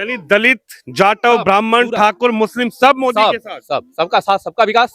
यानी दलित, जाटव, ब्राह्मण, पूरा। ठाकुर, मुस्लिम सब मोदी सब के साथ। सबका साथ सबका विकास।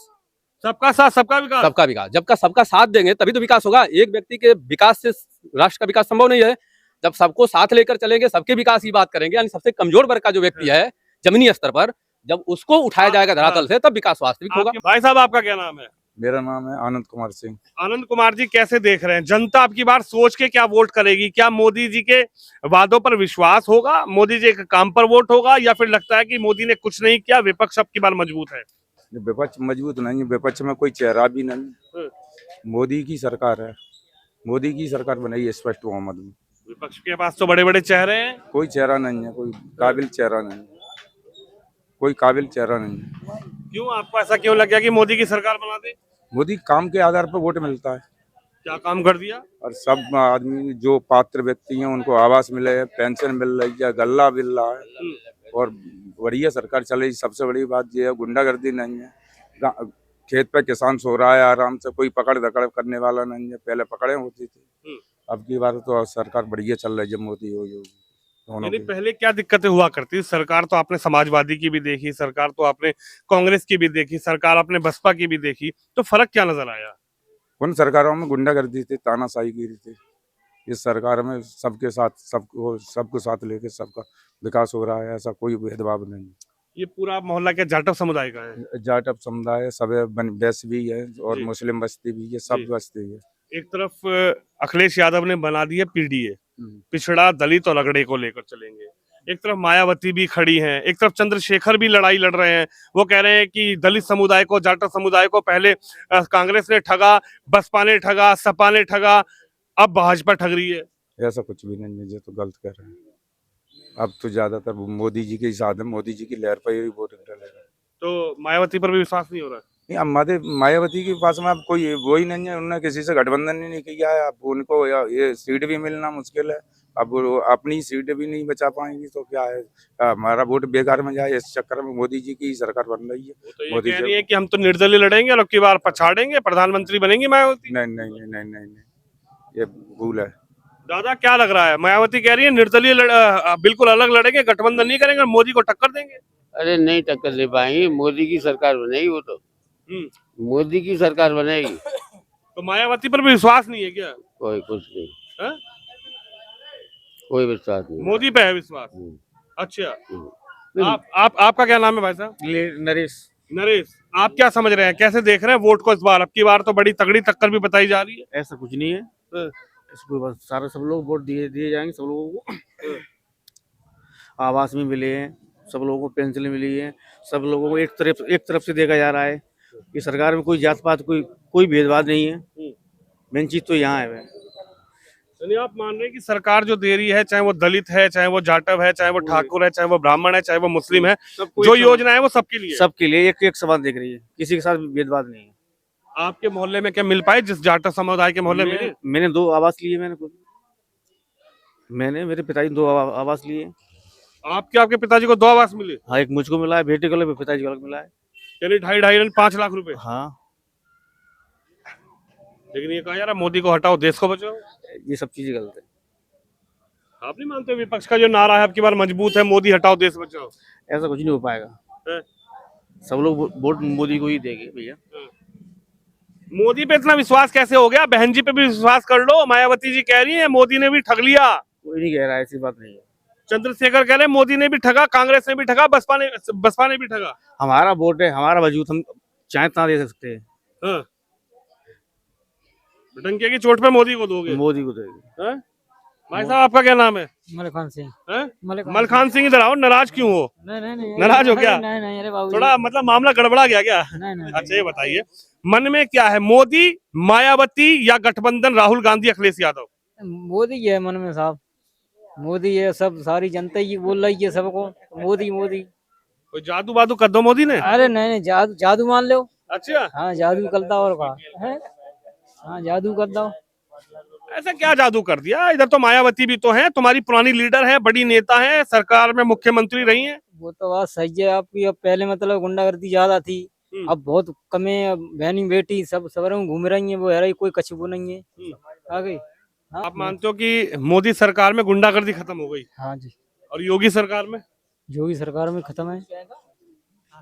सबका साथ सबका विकास। सबका विकास, जब का सबका साथ देंगे तभी तो विकास होगा। एक व्यक्ति के विकास से राष्ट्र का विकास संभव नहीं है। जब सबको साथ लेकर चलेंगे, सबके विकास की बात करेंगे, यानी सबसे कमजोर वर्ग का जो व्यक्ति है जमीनी स्तर पर, जब उसको उठाया जाएगा धरातल से, तब विकास वास्तविक होगा। भाई साहब, आपका क्या नाम है? मेरा नाम है आनंद कुमार सिंह। आनंद कुमार जी, कैसे देख रहे हैं जनता आपकी बार सोच के क्या वोट करेगी? क्या मोदी जी के वादों पर विश्वास होगा, मोदी जी के काम पर वोट होगा, या फिर लगता है कि मोदी ने कुछ नहीं किया, विपक्ष अब की बार मजबूत है? विपक्ष मजबूत नहीं है, विपक्ष में कोई चेहरा भी नहीं। मोदी की सरकार है, मोदी की सरकार बनाई है स्पष्ट बहुमत में। विपक्ष के पास तो बड़े बड़े चेहरे हैं। कोई चेहरा नहीं है, कोई काबिल चेहरा नहीं है, कोई काबिल चेहरा नहीं है। क्यों, आपको ऐसा क्यों लग गया कि मोदी की सरकार बना दे? मोदी काम के आधार पर वोट मिलता है। क्या काम कर दिया? और सब आदमी जो पात्र व्यक्ति हैं उनको आवास मिले है, पेंशन मिल रही है, गल्ला मिल रहा है, और बढ़िया सरकार चल रही। सबसे बड़ी बात ये है, गुंडागर्दी नहीं है। खेत पे किसान सो रहा है आराम से, कोई पकड़ दकड़ करने वाला नहीं है। पहले पकड़े होती थी, अब की बार तो सरकार बढ़िया चल रही है जब मोदी हो दोनों की। पहले क्या दिक्कतें हुआ करती? सरकार तो आपने समाजवादी की भी देखी, सरकार तो आपने कांग्रेस की भी देखी, सरकार आपने बसपा की भी देखी, तो फर्क क्या नजर आया? उन सरकारों में गुंडागर्दी थी, तानाशाही गिरी थी। इस सरकार में सबके साथ सबको साथ लेके सबका विकास हो रहा है, ऐसा कोई भेदभाव नहीं। ये पूरा मोहल्ला क्या जाटव समुदाय का है? जाटव समुदाय सब है, वैश्य भी है और मुस्लिम बस्ती भी है, सब बस्ती है। एक तरफ अखिलेश यादव ने बना दी है पीडीए, पिछड़ा दलित और अगड़े को लेकर चलेंगे। एक तरफ मायावती भी खड़ी हैं, एक तरफ चंद्रशेखर भी लड़ाई लड़ रहे हैं। वो कह रहे हैं कि दलित समुदाय को, जाटव समुदाय को पहले कांग्रेस ने ठगा, बसपा ने ठगा, सपा ने ठगा, अब भाजपा ठग रही है। ऐसा कुछ भी नहीं है, ये तो गलत कर रहे हैं। अब तो ज्यादातर मोदी जी के ही साथ है, मोदी जी की लहर पर ही वोट डालेगा। तो मायावती पर भी विश्वास नहीं हो रहा? नहीं, अब मायावती के पास में अब कोई वो ही नहीं है, उन्होंने किसी से गठबंधन ही नहीं किया है। अब उनको ये सीट भी मिलना मुश्किल है। अब वो अपनी सीट भी नहीं बचा पाएंगी तो क्या है, हमारा वोट बेकार में जाए। इस चक्कर में मोदी जी की सरकार बन रही है। तो ये मोदी कह रही है कि हम तो निर्दलीय लड़ेंगे और अब की बार पछाड़ेंगे, प्रधानमंत्री बनेंगी मायावती। नहीं नहीं नहीं नहीं नहीं नहीं, ये भूल है। दादा, क्या लग रहा है? मायावती कह रही है निर्दलीय बिल्कुल अलग लड़ेंगे, गठबंधन नहीं करेंगे, मोदी को टक्कर देंगे। अरे नहीं टक्कर दे पाएंगे, मोदी की सरकार बनेगी। वो तो मोदी की सरकार बनेगी। तो मायावती पर भी विश्वास नहीं है क्या? कोई कुछ नहीं है? कोई विश्वास नहीं, मोदी पे है विश्वास। अच्छा, आपका क्या नाम है भाई साहब? नरेश। नरेश, आप क्या समझ रहे हैं, कैसे देख रहे हैं वोट को इस बार? अब की बार तो बड़ी तगड़ी टक्कर भी बताई जा रही है। ऐसा कुछ नहीं है, इसको बस सारे सब लोग वोट दिए जाएंगे। सब लोगों को आवास में मिले हैं, सब लोगों को पेंशन मिली है, सब लोगों को एक तरफ से देखा जा रहा है। ये सरकार में कोई जात पात कोई भेदभाव नहीं है। मेन चीज तो यहाँ है। यानी आप मान रहे हैं कि सरकार जो दे रही है, चाहे वो दलित है, चाहे वो जाटव है, चाहे वो ठाकुर है, चाहे वो ब्राह्मण है, चाहे वो मुस्लिम है, जो योजना है वो सबके लिए, सबके लिए एक समान देख रही है, किसी के साथ भेदभाव नहीं है। आपके मोहल्ले में क्या मिल पाए? जिस जाटव समुदाय के मोहल्ले में मैंने 2 आवास लिए। मैंने मेरे पिताजी 2 आवास लिए। आपके पिताजी को 2 आवास मिले? हाँ, एक मुझको मिला है, बेटे को अलग, पिताजी को अलग मिला है। यानी 2.5 5 लाख रुपए। हाँ, लेकिन ये कहा यार मोदी को हटाओ, देश को बचाओ, ये सब चीजें गलत है। आप नहीं मानते विपक्ष का जो नारा है अब की बार मजबूत है, मोदी हटाओ देश बचाओ? ऐसा कुछ नहीं हो पाएगा। सब लोग वोट मोदी को ही देंगे भैया। मोदी पे इतना विश्वास कैसे हो गया? बहन जी पे भी विश्वास कर लो। मायावती जी कह रही है मोदी ने भी ठग लिया। कोई नहीं कह रहा है, ऐसी बात नहीं है। चंद्रशेखर कह रहे मोदी ने भी ठगा, कांग्रेस ने भी ठगा, बसपा ने भी ठगा। हमारा वोट है, हमारा वजूद, हम चाहे तना दे सकते हैं। डंके की चोट पे मोदी को दोगे? मोदी को देंगे। भाई साहब, आपका क्या नाम है? मलखान सिंह। मलखान सिंह, इधर आओ। नाराज क्यों हो? नहीं, नाराज हो क्या? नहीं, अरे बाबू थोड़ा मतलब मामला गड़बड़ा गया क्या? नहीं। अच्छा, ये बताइए मन में क्या है, मोदी, मायावती या गठबंधन राहुल गांधी अखिलेश यादव? मोदी है मन में साहब, मोदी है। सब सारी जनता ही बोल रही है सबको मोदी। कोई जादू वादू कर दो मोदी ने? अरे नहीं, जादू मान लो। अच्छा, हाँ, जादू करता और कहा है। हाँ, जादू करता। ऐसा क्या जादू कर दिया? इधर तो मायावती भी तो है, तुम्हारी पुरानी लीडर है, बड़ी नेता है, सरकार में मुख्यमंत्री रही है। वो तो बात सही है आपकी। अब पहले मतलब गुंडागर्दी ज्यादा थी, अब बहुत कम है। बहनी बेटी सब शहरों में घूम रही है, वो है कोई कछुआ नहीं है। आ गई। हाँ, आप मानते हो कि मोदी सरकार में गुंडागर्दी खत्म हो गई? हाँ जी। और योगी सरकार में? योगी सरकार में खत्म है।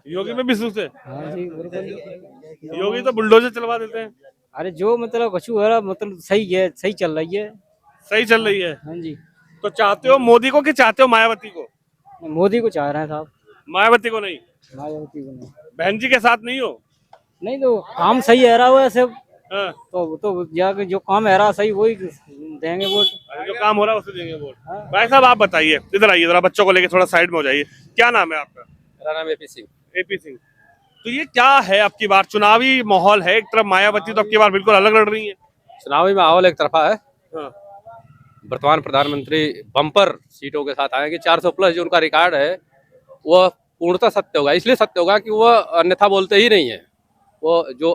योगी में भी सुस्त है? हाँ जी बिल्कुल। योगी तो बुलडोजर चलवा देते हैं। अरे जो मतलब कछु है मतलब सही है, सही चल रही है। सही चल रही है। हाँ जी। तो चाहते हो मोदी को कि चाहते हो मायावती को? मोदी को चाह रहे हैं साहब। मायावती को नहीं? मायावती को नहीं। बहन जी के साथ नहीं हो? नहीं तो काम सही है रहा हुआ है सब। हाँ। तो जाके जो काम है रहा सही वही देंगे वोट। जो काम हो रहा है उसे देंगे वोट। हाँ। भाई साहब आप बताइए, इधर आइए जरा, बच्चों को लेके थोड़ा साइड में हो जाइए। क्या नाम है आपका? मेरा नाम एपी सिंह। एपी सिंह। तो ये क्या है, अब की बार चुनावी माहौल है, एक तरफ मायावती तो अब की बार बिल्कुल अलग लड़ रही है। चुनावी माहौल एक तरफा है। हाँ। वर्तमान प्रधानमंत्री बम्पर सीटों के साथ आएंगे। 400 प्लस जो उनका रिकॉर्ड है वह पूर्णतः सत्य होगा। इसलिए सत्य होगा कि वह अन्यथा बोलते ही नहीं है। वो जो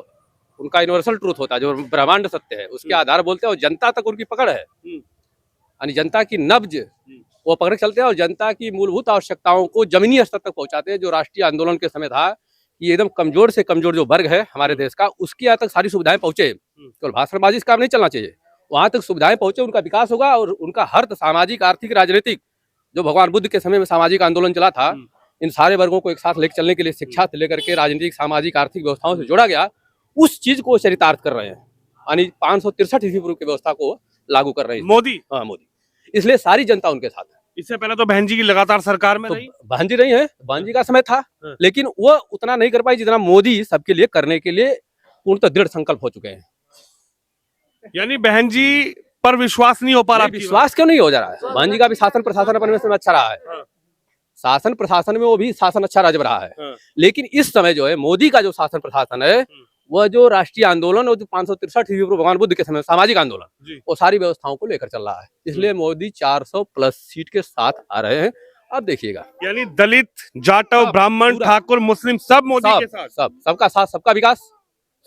उनका यूनिवर्सल ट्रूथ होता है, जो ब्रह्मांड सत्य है, उसके आधार बोलते हैं और जनता तक उनकी पकड़ है। यानी जनता की नब्ज वो पकड़ के चलते हैं और जनता की मूलभूत आवश्यकताओं को जमीनी स्तर तक पहुंचाते हैं। जो राष्ट्रीय आंदोलन के समय था कि एकदम कमजोर से कमजोर जो वर्ग है हमारे देश का, उसके यहाँ तक सारी सुविधाएं पहुंचे। केवल भाषणबाजी इस काम नहीं चलना चाहिए, वहां तक सुविधाएं पहुंचे, उनका विकास होगा और उनका हर सामाजिक, आर्थिक, राजनीतिक, जो भगवान बुद्ध के समय में सामाजिक आंदोलन चला था, इन सारे वर्गों को एक साथ लेकर चलने के लिए शिक्षा से लेकर के राजनीतिक, सामाजिक, आर्थिक व्यवस्थाओं से जोड़ा गया। उस चीज को चरितार्थ कर रहे हैं, यानी 563 ईस्वी पूर्व की व्यवस्था को लागू कर रहे हैं मोदी। हाँ मोदी। इसलिए सारी जनता उनके साथ है। इससे पहले तो बहन जी की लगातार सरकार में तो रही। बहन जी नहीं है, बहन जी का समय था, लेकिन वो उतना नहीं कर पाई जितना मोदी सबके लिए करने के लिए पूर्णतः दृढ़ संकल्प हो चुके हैं। यानी बहन जी पर विश्वास नहीं हो पा रहा। विश्वास क्यों नहीं हो जा रहा है? बहन जी का भी शासन प्रशासन अपने में अच्छा रहा है। शासन प्रशासन में वो भी शासन अच्छा रच रहा है। लेकिन इस समय जो है मोदी का जो शासन प्रशासन है, वह जो राष्ट्रीय आंदोलन और जो 563 ईस्वी पूर्व भगवान बुद्ध के समय सामाजिक आंदोलन, वो सारी व्यवस्थाओं को लेकर चल रहा है। इसलिए मोदी 400 प्लस सीट के साथ आ रहे हैं। अब देखिएगा, यानी दलित, जाटव, ब्राह्मण, ठाकुर, मुस्लिम सब मोदी के साथ। सबका साथ, सबका विकास।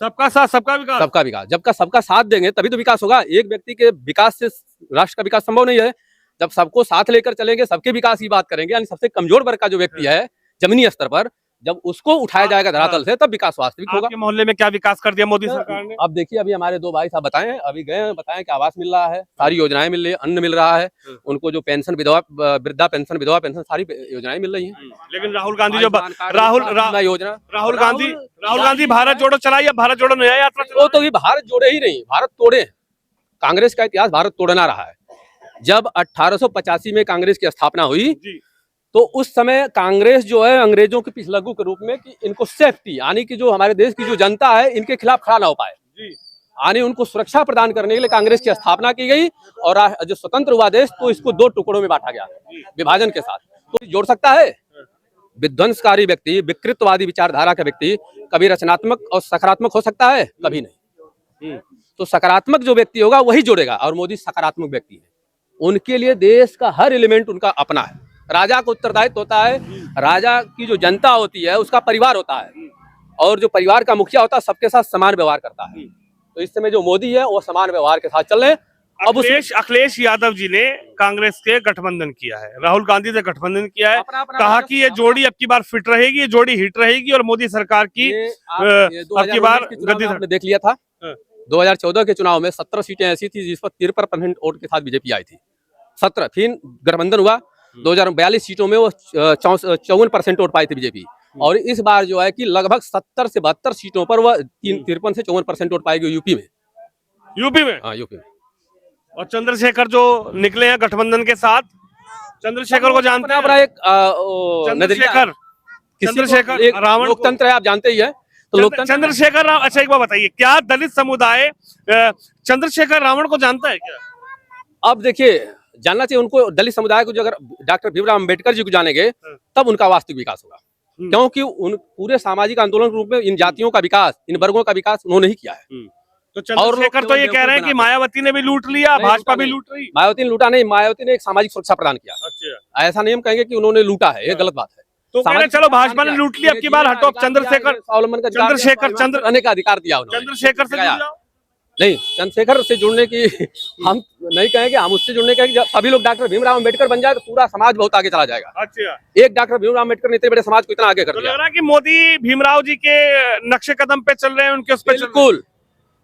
सबका साथ, सबका विकास। सबका विकास। जब का सबका साथ देंगे तभी तो विकास होगा। एक व्यक्ति के विकास से राष्ट्र का विकास संभव नहीं है। जब सबको साथ लेकर चलेंगे, सबके विकास की बात करेंगे, यानी सबसे कमजोर वर्ग का जो व्यक्ति है जमीनी स्तर पर, जब उसको उठाया जाएगा धरातल से, तब विकास वास्तविक होगा। आपके मोहल्ले में क्या विकास कर दिया मोदी सरकार ने? अब देखिए, अभी हमारे 2 भाई साहब बताएं, अभी गए बताएं कि आवास मिल रहा है, सारी योजनाएं मिल रही है, अन्न मिल रहा है उनको, जो पेंशन, वृद्धा पेंशन, विधवा पेंशन, सारी योजनाएं मिल रही हैं। लेकिन राहुल गांधी जो योजना, राहुल गांधी भारत जोड़ो चलाई, अब भारत जोड़ो न्याय यात्रा। वो तो ये भारत जोड़े ही नहीं, भारत तोड़े। कांग्रेस का इतिहास भारत तोड़ना रहा है। जब 1885 में कांग्रेस की स्थापना हुई, तो उस समय कांग्रेस जो है अंग्रेजों के पिछलग्गू के रूप में कि इनको सेफ्टी, यानी कि जो हमारे देश की जो जनता है इनके खिलाफ खड़ा ना हो पाए, यानी उनको सुरक्षा प्रदान करने के लिए कांग्रेस की स्थापना की गई। और जो स्वतंत्र हुआ देश, तो इसको 2 टुकड़ों में बांटा गया विभाजन के साथ। तो जोड़ सकता है? विध्वंसकारी व्यक्ति, विकृतवादी विचारधारा का व्यक्ति कभी रचनात्मक और सकारात्मक हो सकता है? कभी नहीं। तो सकारात्मक जो व्यक्ति होगा वही जोड़ेगा, और मोदी सकारात्मक व्यक्ति है। उनके लिए देश का हर एलिमेंट उनका अपना है। राजा को उत्तरदायित्व होता है, राजा की जो जनता होती है उसका परिवार होता है, और जो परिवार का मुखिया होता है सबके साथ समान व्यवहार करता है। तो इस समय जो मोदी है वो समान व्यवहार के साथ चल रहे हैं। अब अखिलेश यादव जी ने कांग्रेस के गठबंधन किया है, राहुल गांधी से गठबंधन किया है, कहा कि ये जोड़ी अब की बार फिट रहेगी, ये जोड़ी हिट रहेगी, और मोदी सरकार की अब की बार गद्दी। आपने देख लिया था 2014 के चुनाव में 17 सीटें ऐसी थी जिस पर 53% वोट के साथ बीजेपी आई थी। 17, फिर गठबंधन हुआ, 2042 सीटों में वो 54% वोट पाई थी बीजेपी। और इस बार जो है कि लगभग 70 से 72 सीटों पर वह 53 से 54% वोट पाएगी यूपी में। हाँ, यूपी में। और चंद्रशेखर जो निकले हैं गठबंधन के साथ, चंद्रशेखर को जानते हैं? एक चंद्रशेखर रावण लोकतंत्र है, आप जानते ही है। तो लोकतंत्र चंद्रशेखर रावण, अच्छा एक बात बताइए, क्या दलित समुदाय चंद्रशेखर रावण को जानता है क्या? अब देखिए, जानना चाहिए उनको। दलित समुदाय को जो अगर डॉक्टर भीमराव अंबेडकर जी को जानेंगे तब उनका वास्तविक विकास होगा, क्योंकि उन पूरे सामाजिक आंदोलन के रूप में इन जातियों का विकास, इन वर्गों का विकास उन्होंने ही किया है। तो चंद्रशेखर तो ये कह रहे हैं कि मायावती ने भी लूट लिया, भाजपा भी लूट रही। मायावती ने लूटा नहीं, मायावती ने एक सामाजिक सुरक्षा प्रदान किया। अच्छा, ऐसा नहीं हम कहेंगे कि उन्होंने लूटा है, ये गलत बात है। तो कह रहे चलो भाजपा ने लूट लिया, अब की बार हटो, चंद्रशेखर का अधिकार दिया उन्होंने। चंद्रशेखर से नहीं, चंद्रशेखर से जुड़ने की हम नहीं कहेंगे, हम उससे जुड़ने का सभी लोग डॉक्टर भीमराव अंबेडकर बन जाए तो पूरा समाज बहुत आगे चला जाएगा। अच्छा, एक डॉक्टर भीमराव अंबेडकर ने इतने बड़े समाज को इतना आगे कर दिया। लग रहा है कि मोदी भीमराव जी के नक्शे कदम पे चल रहे हैं, उनके उस पे। बिल्कुल,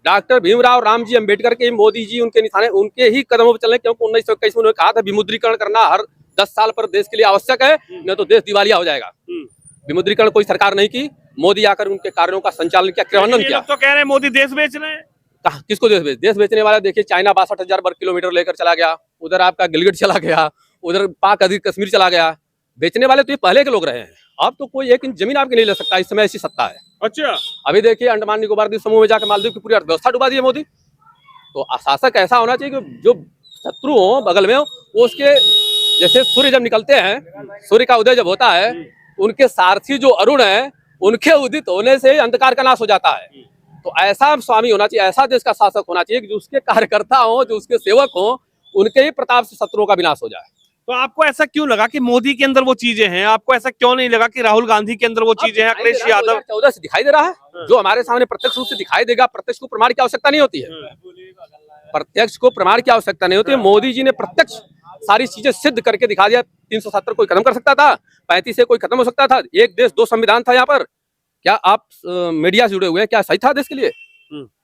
डॉक्टर भीमराव रामजी अंबेडकर के, मोदी जी उनके निशाने, उनके ही कदमों पर चल रहे हैं। क्योंकि 1921 में उन्होंने कहा था विमुद्रीकरण करना, हर 10 साल पर देश के लिए आवश्यक है, नहीं तो देश दिवालिया हो जाएगा। विमुद्रीकरण कोई सरकार नहीं की, मोदी आकर उनके कार्यों का संचालन किया, क्रियान्वयन ये किया। लोग तो कह रहे हैं मोदी देश बेच रहे हैं। किसको देश बेचने वाला? देखिए चाइना 62,000 वर्ग किलोमीटर लेकर चला गया, उधर आपका गिलगिट चला गया, उधर पाक अधिकृत कश्मीर चला गया। बेचने वाले तो ये पहले के लोग रहे हैं। अब तो कोई एक इंच जमीन आपकी नहीं ले सकता, इस समय ऐसी सत्ता है। अच्छा, अभी देखिए अंडमान निकोबार द्वीप समूह में जाकर मालदीव की पूरी अर्थव्यवस्था डुबा दी है मोदी। तो शासक ऐसा होना चाहिए कि जो शत्रु हो बगल में हो, वो उसके जैसे सूर्य जब निकलते हैं, सूर्य का उदय जब होता है, उनके सारथी जो अरुण है, उनके उदित होने से अंधकार का नाश हो जाता है। तो ऐसा स्वामी होना चाहिए, ऐसा देश का शासक होना चाहिए कि जो उसके कार्यकर्ता हो, जो उसके सेवक हो, उनके ही प्रताप से शत्रुओं का विनाश हो जाए। तो आपको ऐसा क्यों लगा कि मोदी के अंदर वो चीजें हैं? आपको ऐसा क्यों नहीं लगा कि राहुल गांधी के अंदर वो चीजें हैं? अखिलेश यादव 2014 से दिखाई दे रहा है, जो हमारे सामने प्रत्यक्ष रूप से दिखाई देगा। प्रत्यक्ष को प्रमाण की आवश्यकता नहीं होती है, प्रत्यक्ष को प्रमाण की आवश्यकता नहीं होती है। मोदी जी ने प्रत्यक्ष सारी चीजें सिद्ध करके दिखा दिया। 370 कोई खत्म कर सकता था, 35 से कोई खत्म हो सकता था, एक देश दो संविधान था यहाँ पर। क्या आप मीडिया से जुड़े हुए हैं, क्या सही था देश के लिए?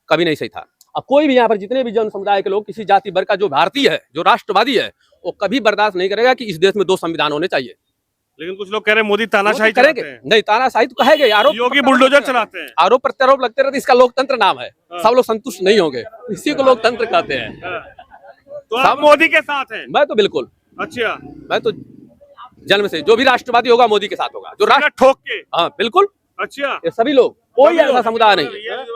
कभी नहीं सही था। अब कोई भी यहाँ पर जितने भी जन समुदाय के लोग, किसी जाति वर्ग का जो भारतीय है, जो राष्ट्रवादी है, वो कभी बर्दाश्त नहीं करेगा कि इस देश में 2 संविधान होने चाहिए। लेकिन कुछ लोग कह रहे हैं मोदी तानाशाही वो तो करेंगे, चलाते हैं। नहीं तानाशाही तो कहेंगे, आरोप योगी बुलडोजर चलाते हैं। आरोप प्रत्यारोप लगते रहते, इसका लोकतंत्र नाम है। सब लोग संतुष्ट नहीं होंगे, इसी को लोकतंत्र कहते हैं। तो आप मोदी के साथ हैं? मैं तो बिल्कुल, अच्छा, मैं तो जन्म से जो भी राष्ट्रवादी होगा मोदी के साथ होगा, जो राष्ट्र ठोक के। हाँ बिल्कुल, अच्छा, ये सभी लोग, कोई ऐसा समुदाय नहीं है।